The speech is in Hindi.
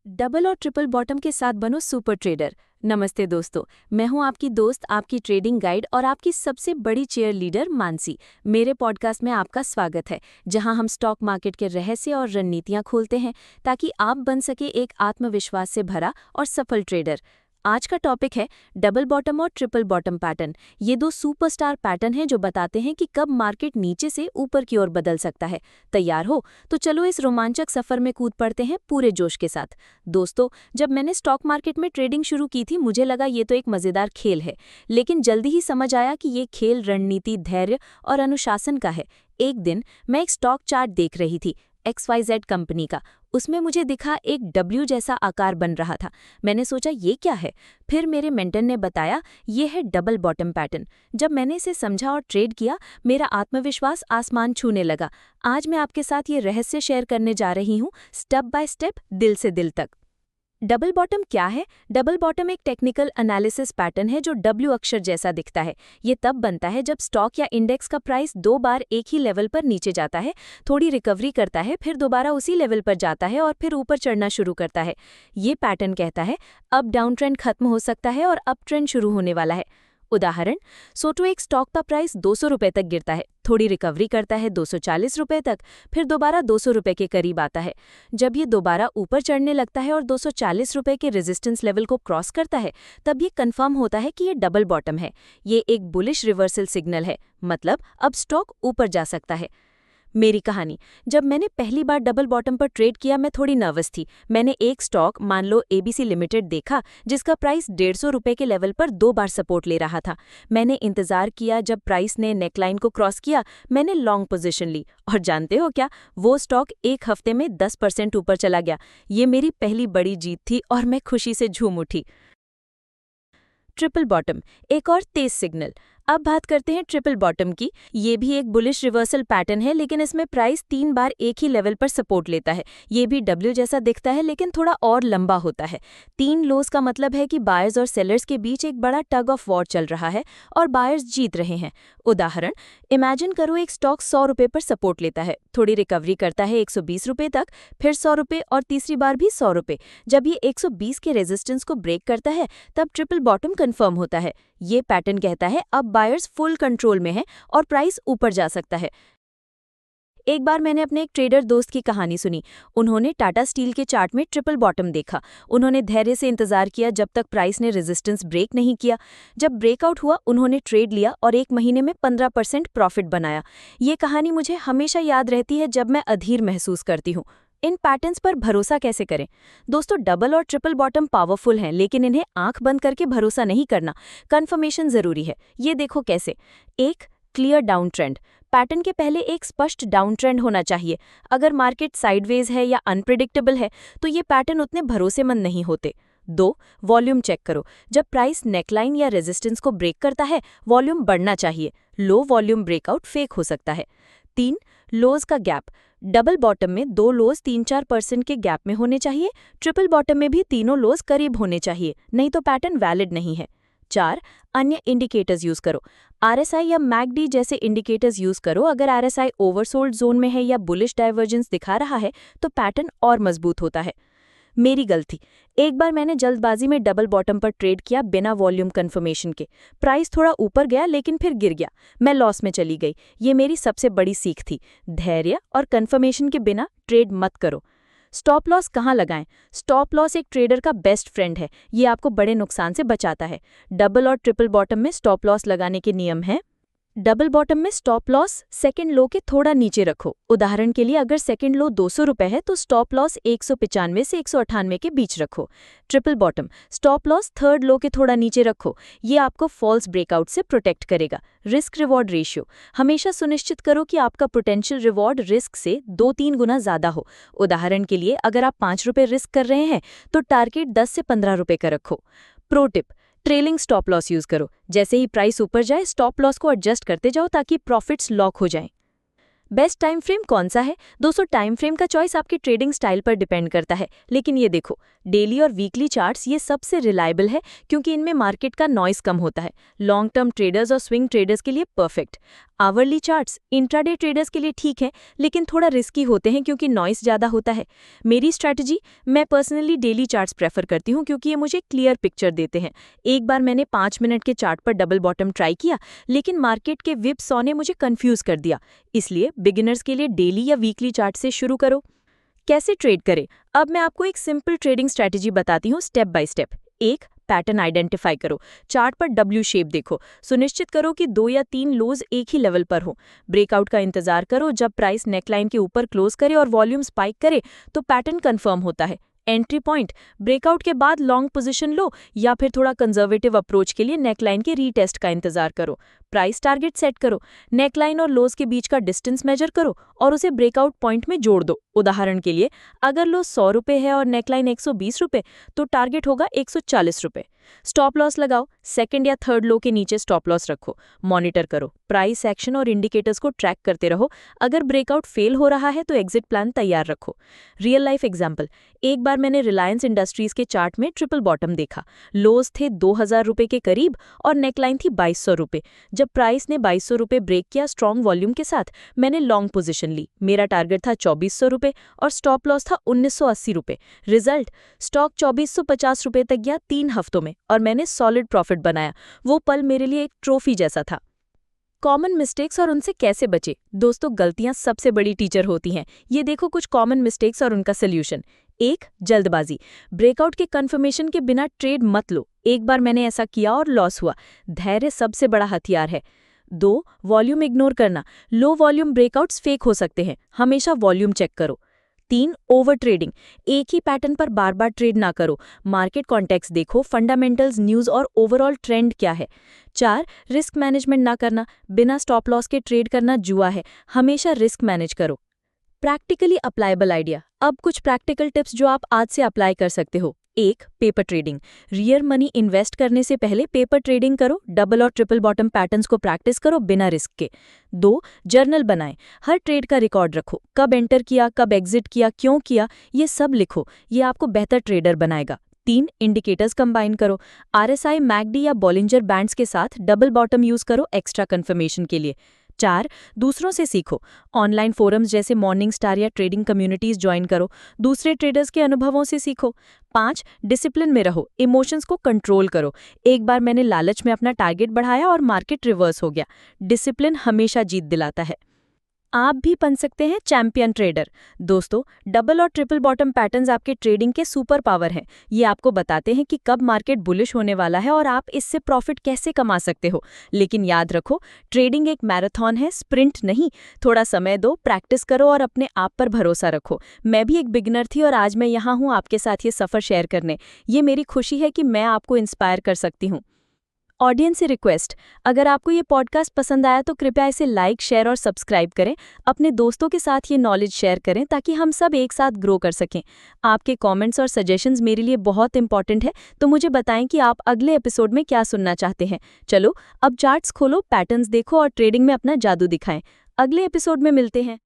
डबल और ट्रिपल बॉटम के साथ बनो सुपर ट्रेडर। नमस्ते दोस्तों, मैं हूं आपकी दोस्त, आपकी ट्रेडिंग गाइड और आपकी सबसे बड़ी चेयर लीडर मानसी। मेरे पॉडकास्ट में आपका स्वागत है, जहां हम स्टॉक मार्केट के रहस्य और रणनीतियां खोलते हैं ताकि आप बन सके एक आत्मविश्वास से भरा और सफल ट्रेडर। आज का टॉपिक है डबल बॉटम और ट्रिपल बॉटम पैटर्न। ये दो सुपरस्टार पैटर्न हैं जो बताते हैं कि कब मार्केट नीचे से ऊपर की ओर बदल सकता है। तैयार हो तो चलो इस रोमांचक सफर में कूद पड़ते हैं पूरे जोश के साथ। दोस्तों, जब मैंने स्टॉक मार्केट में ट्रेडिंग शुरू की थी मुझे लगा ये तो एक मजेदार खेल है, लेकिन जल्दी ही समझ आया कि ये खेल रणनीति, धैर्य और अनुशासन का है। एक दिन मैं एक स्टॉक चार्ट देख रही थी, XYZ कंपनी का। उसमें मुझे दिखा एक W जैसा आकार बन रहा था। मैंने सोचा ये क्या है। फिर मेरे मेंटर ने बताया ये है डबल बॉटम पैटर्न। जब मैंने इसे समझा और ट्रेड किया, मेरा आत्मविश्वास आसमान छूने लगा। आज मैं आपके साथ ये रहस्य शेयर करने जा रही हूँ, स्टेप बाय स्टेप, दिल से दिल तक। डबल बॉटम क्या है? डबल बॉटम एक टेक्निकल एनालिसिस पैटर्न है जो W अक्षर जैसा दिखता है। ये तब बनता है जब स्टॉक या इंडेक्स का प्राइस दो बार एक ही लेवल पर नीचे जाता है, थोड़ी रिकवरी करता है, फिर दोबारा उसी लेवल पर जाता है और फिर ऊपर चढ़ना शुरू करता है। ये पैटर्न कहता है अब डाउन ट्रेंड खत्म हो सकता है और अप ट्रेंड शुरू होने वाला है। उदाहरण, सोचो एक स्टॉक का प्राइस 200 रुपए तक गिरता है, थोड़ी रिकवरी करता है 240 रुपए तक, फिर दोबारा 200 रुपए के करीब आता है। जब ये दोबारा ऊपर चढ़ने लगता है और 240 रुपए के रेजिस्टेंस लेवल को क्रॉस करता है, तब ये कंफर्म होता है कि ये डबल बॉटम है। ये एक बुलिश रिवर्सल सिग्नल है, मतलब अब स्टॉक ऊपर जा सकता है। मेरी कहानी, जब मैंने पहली बार डबल बॉटम पर ट्रेड किया मैं थोड़ी नर्वस थी। मैंने एक स्टॉक, मान लो ABC लिमिटेड, देखा जिसका प्राइस 150 रुपए के लेवल पर दो बार सपोर्ट ले रहा था। मैंने इंतजार किया, जब प्राइस ने नेकलाइन को क्रॉस किया मैंने लॉन्ग पोजीशन ली, और जानते हो क्या, वो स्टॉक एक हफ्ते में 10% ऊपर चला गया। ये मेरी पहली बड़ी जीत थी और मैं खुशी से झूम उठी। ट्रिपल बॉटम, एक और तेज सिग्नल। अब बात करते हैं ट्रिपल बॉटम की। ये भी एक बुलिश रिवर्सल पैटर्न है, लेकिन इसमें प्राइस 3 बार एक ही लेवल पर सपोर्ट लेता है। ये भी W जैसा दिखता है, लेकिन थोड़ा और लंबा होता है। 3 लोज का मतलब है कि बायर्स और सेलर्स के बीच एक बड़ा टग ऑफ वॉर चल रहा है और बायर्स जीत रहे हैं। उदाहरण, इमेजिन करो एक स्टॉक 100 रुपए पर सपोर्ट लेता है, थोड़ी रिकवरी करता है 120 रुपए तक, फिर 100 रुपए और तीसरी बार भी 100 रुपए। जब ये 120 के रेजिस्टेंस को ब्रेक करता है तब ट्रिपल बॉटम कंफर्म होता है। ये पैटर्न कहता है अब बायर्स फुल कंट्रोल में हैं और प्राइस ऊपर जा सकता है। एक बार मैंने अपने एक ट्रेडर दोस्त की कहानी सुनी। उन्होंने टाटा स्टील के चार्ट में ट्रिपल बॉटम देखा। उन्होंने धैर्य से इंतजार किया जब तक प्राइस ने रेजिस्टेंस ब्रेक नहीं किया। जब ब्रेकआउट हुआ उन्होंने ट्रेड लिया और 1 महीने में 15% प्रॉफिट बनाया। ये कहानी मुझे हमेशा याद रहती है जब मैं अधीर महसूस करती हूँ। इन पैटर्न्स पर भरोसा कैसे करें? दोस्तों, डबल और ट्रिपल बॉटम पावरफुल हैं, लेकिन इन्हें आंख बंद करके भरोसा नहीं करना। कंफर्मेशन जरूरी है। ये देखो कैसे। 1. Clear down trend. पैटर्न के पहले एक स्पष्ट डाउन ट्रेंड होना चाहिए। अगर मार्केट साइडवेज है या अनप्रिडिक्टेबल है तो ये पैटर्न उतने भरोसेमंद नहीं होते। 2. वॉल्यूम चेक करो। जब प्राइस नेकलाइन या रेजिस्टेंस को ब्रेक करता है, वॉल्यूम बढ़ना चाहिए। लो वॉल्यूम ब्रेकआउट फेक हो सकता है। 3. लोज का गैप। डबल बॉटम में 2 लोज 3-4% के गैप में होने चाहिए। ट्रिपल बॉटम में भी तीनों लोज करीब होने चाहिए, नहीं तो पैटर्न वैलिड नहीं है। 4. अन्य इंडिकेटर्स यूज करो। RSI या MACD जैसे इंडिकेटर्स यूज करो। अगर RSI ओवरसोल्ड जोन में है या बुलिश डाइवर्जेंस दिखा रहा है तो पैटर्न और मजबूत होता है। मेरी गलती, एक बार मैंने जल्दबाजी में डबल बॉटम पर ट्रेड किया बिना वॉल्यूम कंफर्मेशन के। प्राइस थोड़ा ऊपर गया लेकिन फिर गिर गया। मैं लॉस में चली गई। ये मेरी सबसे बड़ी सीख थी। धैर्य और कंफर्मेशन के बिना ट्रेड मत करो। स्टॉप लॉस कहाँ लगाएं? स्टॉप लॉस एक ट्रेडर का बेस्ट फ्रेंड है। ये आपको बड़े नुकसान से बचाता है। डबल और ट्रिपल बॉटम में स्टॉप लॉस लगाने के नियम हैं। डबल बॉटम में स्टॉप लॉस सेकंड लो के थोड़ा नीचे रखो। उदाहरण के लिए अगर सेकंड लो 200 रुपए है तो स्टॉप लॉस 195 से 198 के बीच रखो। Triple bottom, stop loss third लो के थोड़ा नीचे रखो। ये आपको फॉल्स ब्रेकआउट से प्रोटेक्ट करेगा। रिस्क रिवॉर्ड रेशियो, हमेशा सुनिश्चित करो कि आपका पोटेंशियल रिवॉर्ड रिस्क से 2-3 गुना ज्यादा हो। उदाहरण के लिए अगर आप 5 रुपए रिस्क कर रहे हैं तो टारगेट 10 से 15 रुपए का रखो। Pro tip, trailing stop loss use करो। जैसे ही प्राइस ऊपर जाए स्टॉप लॉस को एडजस्ट करते जाओ ताकि प्रॉफिट्स लॉक हो जाएं। बेस्ट टाइम फ्रेम कौन सा है? दोस्तों, टाइम फ्रेम का चॉइस आपके ट्रेडिंग स्टाइल पर डिपेंड करता है, लेकिन ये देखो, डेली और वीकली चार्ट्स ये सबसे रिलायबल है क्योंकि इनमें मार्केट का नॉइस कम होता है। लॉन्ग टर्म ट्रेडर्स और स्विंग ट्रेडर्स के लिए perfect. Hourly charts intraday traders के लिए ठीक है, लेकिन थोड़ा रिस्की होते हैं क्योंकि नॉइस ज़्यादा होता है। मेरी स्ट्रैटेजी, मैं पर्सनली डेली चार्ट्स प्रेफर करती हूँ क्योंकि ये मुझे क्लियर पिक्चर देते हैं। एक बार मैंने 5 मिनट के चार्ट पर डबल बॉटम ट्राई किया, लेकिन मार्केट के विप सॉ ने मुझे कंफ्यूज कर दिया। इसलिए बिगिनर्स के लिए डेली या वीकली चार्ट से शुरू करो। कैसे ट्रेड करें? अब मैं आपको एक सिंपल ट्रेडिंग स्ट्रैटेजी बताती हूँ स्टेप बाय स्टेप। एक, पैटर्न आइडेंटिफाई करो। चार्ट पर डब्ल्यू शेप देखो। सुनिश्चित करो कि 2 या 3 लोज एक ही लेवल पर हो। ब्रेकआउट का इंतजार करो। जब प्राइस नेकलाइन के ऊपर क्लोज करे और वॉल्यूम स्पाइक करे तो पैटर्न कंफर्म होता है। एंट्री पॉइंट, ब्रेकआउट के बाद लॉन्ग पोजीशन लो या फिर थोड़ा कंजर्वेटिव अप्रोच के लिए नेकलाइन के रीटेस्ट का इंतजार करो। प्राइस टारगेट सेट करो। नेकलाइन और लोज के बीच का डिस्टेंस मेजर करो और उसे ब्रेकआउट पॉइंट में जोड़ दो। उदाहरण के लिए, अगर लो 100 रुपये है और नेकलाइन 120 रुपये, तो टारगेट होगा 140 रुपये। स्टॉप लॉस लगाओ। सेकंड या थर्ड लो के नीचे स्टॉप लॉस रखो। मॉनिटर करो। प्राइस एक्शन और इंडिकेटर्स को ट्रैक करते रहो। अगर ब्रेकआउट फेल हो रहा है तो एग्जिट प्लान तैयार रखो। रियल लाइफ एग्जाम्पल, एक बार मैंने रिलायंस इंडस्ट्रीज के चार्ट में ट्रिपल बॉटम देखा। लोज थे 2000 रुपये के करीब और नेकलाइन थी 2200 रुपये। जब प्राइस ने 2200 रुपये ब्रेक किया स्ट्रॉन्ग वॉल्यूम के साथ, मैंने लॉन्ग पोजीशन ली। मेरा टारगेट था 2400 रुपये और स्टॉप लॉस था 1980 रुपये। रिजल्ट, स्टॉक 2450 रुपये तक गया 3 हफ्तों में और मैंने सॉलिड प्रॉफिट बनाया। वो पल मेरे लिए एक ट्रॉफी जैसा था। कॉमन मिस्टेक्स और उनसे कैसे बचे? दोस्तों, गलतियां सबसे बड़ी टीचर होती हैं। ये देखो कुछ कॉमन मिस्टेक्स और उनका सोल्यूशन। 1, जल्दबाजी। ब्रेकआउट के कंफर्मेशन के बिना ट्रेड मत लो। एक बार मैंने ऐसा किया और लॉस हुआ। धैर्य सबसे बड़ा हथियार है। 2, वॉल्यूम इग्नोर करना। लो वॉल्यूम ब्रेकआउट्स फेक हो सकते हैं, हमेशा वॉल्यूम चेक करो। 3, ओवर ट्रेडिंग। एक ही पैटर्न पर बार बार ट्रेड ना करो। मार्केट कॉन्टेक्स्ट देखो, फंडामेंटल्स, न्यूज़ और ओवरऑल ट्रेंड क्या है। 4, रिस्क मैनेजमेंट ना करना। बिना स्टॉप लॉस के ट्रेड करना जुआ है, हमेशा रिस्क मैनेज करो। Practically applicable idea. अब कुछ प्रैक्टिकल टिप्स जो आप आज से अप्लाई कर सकते हो। 1, paper trading. Real money invest करने से पहले पेपर ट्रेडिंग करो। डबल और ट्रिपल बॉटम पैटर्न्स को प्रैक्टिस करो बिना रिस्क के। 2, जर्नल बनाएं। हर ट्रेड का रिकॉर्ड रखो। कब एंटर किया, कब एग्जिट किया, क्यों किया, ये सब लिखो। ये आपको बेहतर ट्रेडर बनाएगा। 3, इंडिकेटर्स कंबाइन करो। RSI, मैकडी या बॉलिंजर बैंड्स के साथ डबल बॉटम यूज करो एक्स्ट्रा कंफर्मेशन के लिए। 4, दूसरों से सीखो। ऑनलाइन फोरम्स जैसे मॉर्निंग स्टार या ट्रेडिंग कम्युनिटीज ज्वाइन करो। दूसरे ट्रेडर्स के अनुभवों से सीखो। 5, डिसिप्लिन में रहो। इमोशंस को कंट्रोल करो। एक बार मैंने लालच में अपना टारगेट बढ़ाया और मार्केट रिवर्स हो गया। डिसिप्लिन हमेशा जीत दिलाता है। आप भी बन सकते हैं चैंपियन ट्रेडर। दोस्तों, डबल और ट्रिपल बॉटम पैटर्न्स आपके ट्रेडिंग के सुपर पावर हैं। ये आपको बताते हैं कि कब मार्केट बुलिश होने वाला है और आप इससे प्रॉफिट कैसे कमा सकते हो। लेकिन याद रखो, ट्रेडिंग एक मैराथन है, स्प्रिंट नहीं। थोड़ा समय दो, प्रैक्टिस करो और अपने आप पर भरोसा रखो। मैं भी एक बिगिनर थी और आज मैं यहाँ हूँ आपके साथ ये सफ़र शेयर करने। ये मेरी खुशी है कि मैं आपको इंस्पायर कर सकती हूँ। ऑडियंस से रिक्वेस्ट, अगर आपको ये पॉडकास्ट पसंद आया तो कृपया इसे लाइक, शेयर और सब्सक्राइब करें। अपने दोस्तों के साथ ये नॉलेज शेयर करें ताकि हम सब एक साथ ग्रो कर सकें। आपके कमेंट्स और सजेशंस मेरे लिए बहुत इंपॉर्टेंट है, तो मुझे बताएं कि आप अगले एपिसोड में क्या सुनना चाहते हैं। चलो, अब चार्ट्स खोलो, पैटर्न्स देखो और ट्रेडिंग में अपना जादू दिखाएं। अगले एपिसोड में मिलते हैं।